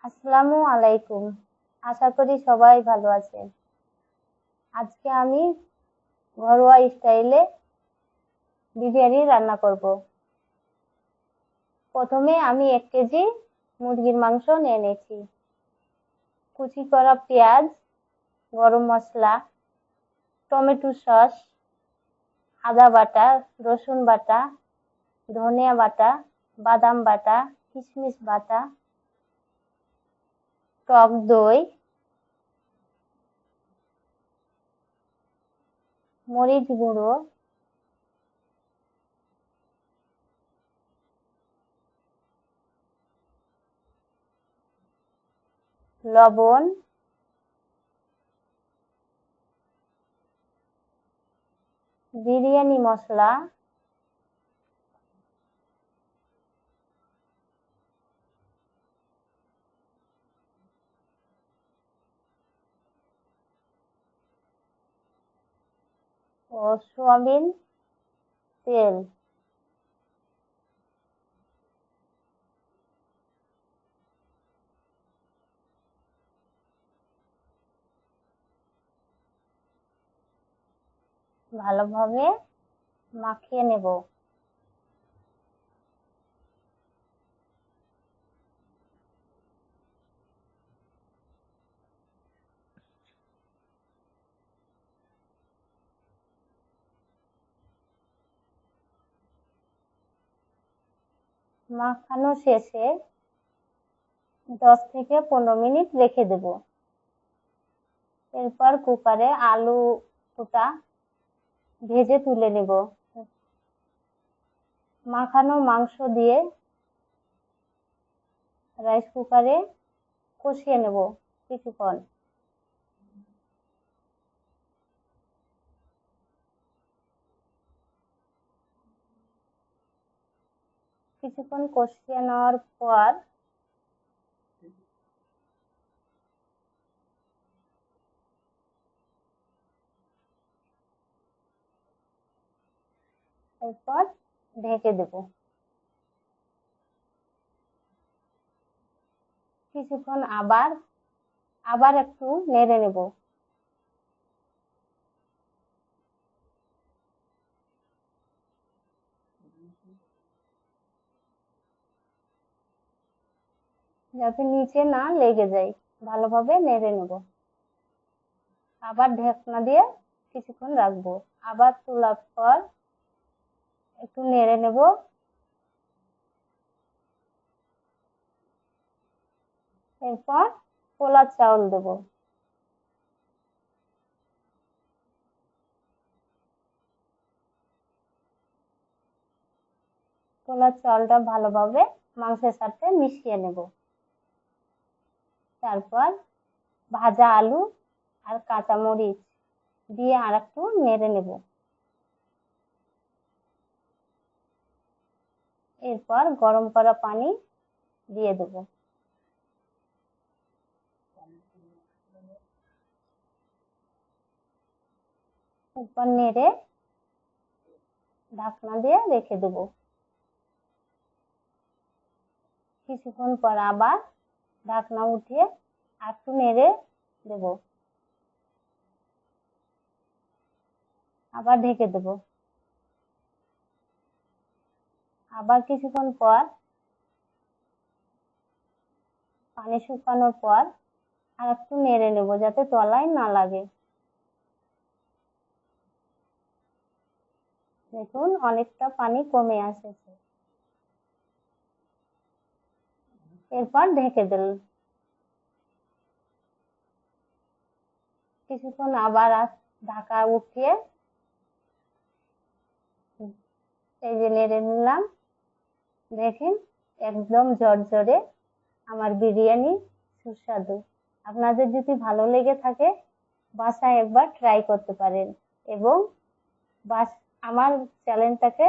আসসালামু আলাইকুম। আশা করি সবাই ভালো আছেন। আজকে আমি ঘরোয়া স্টাইলে বিরিয়ানি রান্না করব। প্রথমে আমি 1 কেজি মুরগির মাংস নিয়ে নিয়েছি। কুচি করা পেঁয়াজ, গরম মশলা, টমেটো সস, আদা বাটা, রসুন বাটা, ধনিয়া বাটা, বাদাম বাটা, কিশমিশ বাটা, টক দই, মরিচ গুঁড়ো, লবণ, বিরিয়ানি মশলা, ও সয়াবিন তেল। ভালোভাবে মাখিয়ে নেব। মাখানো শেষে 10 থেকে 15 মিনিট রেখে দেব। এরপর কুকারে আলুটা ভেজে তুলে নেব। মাখানো মাংস দিয়ে রাইস কুকারে কষিয়ে নেব কিছুক্ষণ। কিছুক্ষণ কষিয়ে নেওয়ার পর এরপর ঢেকে দেব। কিছুক্ষণ আবার একটু নেড়ে নেব। যাতে নিচে না লেগে যায়, ভালোভাবে নেড়ে নেব। আবার ঢাকনা দিয়ে কিছুক্ষণ রাখবো। আবার তোলার পর একটু নেড়ে নেব। এরপর পোলার চাউল দেব। পোলার চালটা ভালোভাবে মাংসের সাথে মিশিয়ে নেব। তারপর ভাজা আলু আর কাঁচামরিচ দিয়ে আরেকটু নেড়ে নেব। এরপর গরম করা পানি দিয়ে দেব। এরপর নেড়ে ঢাকনা দিয়ে রেখে দেব। কিছুক্ষণ পর আবার ঢাকনা উঠিয়ে একটু নেড়ে দেব। আবার ঢেকে দেব। আবার কিছুক্ষণ পর পানি শুকানোর পর আর একটু নেড়ে নেব যাতে তলায় না লাগে। দেখুন অনেকটা পানি কমে আসছে। এরপর ঢেকে দিল। কিছুক্ষণ আবার ঢাকা উঠিয়ে এই যে নেড়ে নিলাম। দেখেন একদম ঝরঝরে আমার বিরিয়ানি সুস্বাদু। আপনাদের যদি ভালো লেগে থাকে বাসায় একবার ট্রাই করতে পারেন এবং আমার চ্যানেলটাকে